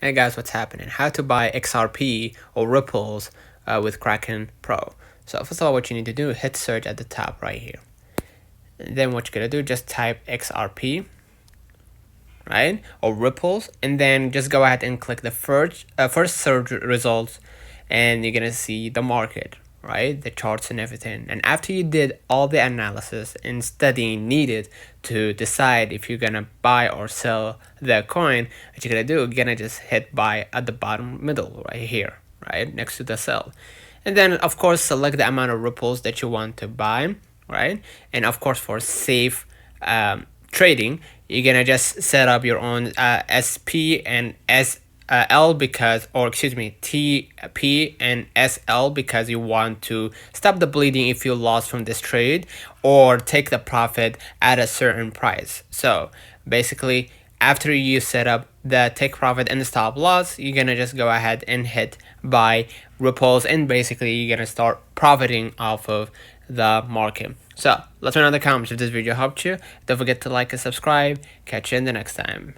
Hey guys, what's happening? How to buy XRP or ripples with Kraken Pro. So first of all, what you need to do is hit search at the top right here. And then what you're gonna do, just type XRP, right, or ripples, and then just go ahead and click the first search results, and you're gonna see the market, right, the charts and everything. And after you did all the analysis and studying needed to decide if you're gonna buy or sell the coin, what you're gonna do, you're gonna just hit buy at the bottom middle right here, right next to the sell. And then of course select the amount of ripples that you want to buy, right? And of course for safe trading, you're gonna just set up your own SP and SL because, or excuse me, TP and SL because you want to stop the bleeding if you lost from this trade or take the profit at a certain price. So basically, after you set up the take profit and the stop loss, you're gonna just go ahead and hit buy ripples, and basically you're gonna start profiting off of the market. So let me know in the comments if this video helped you. Don't forget to like and subscribe. Catch you in the next time.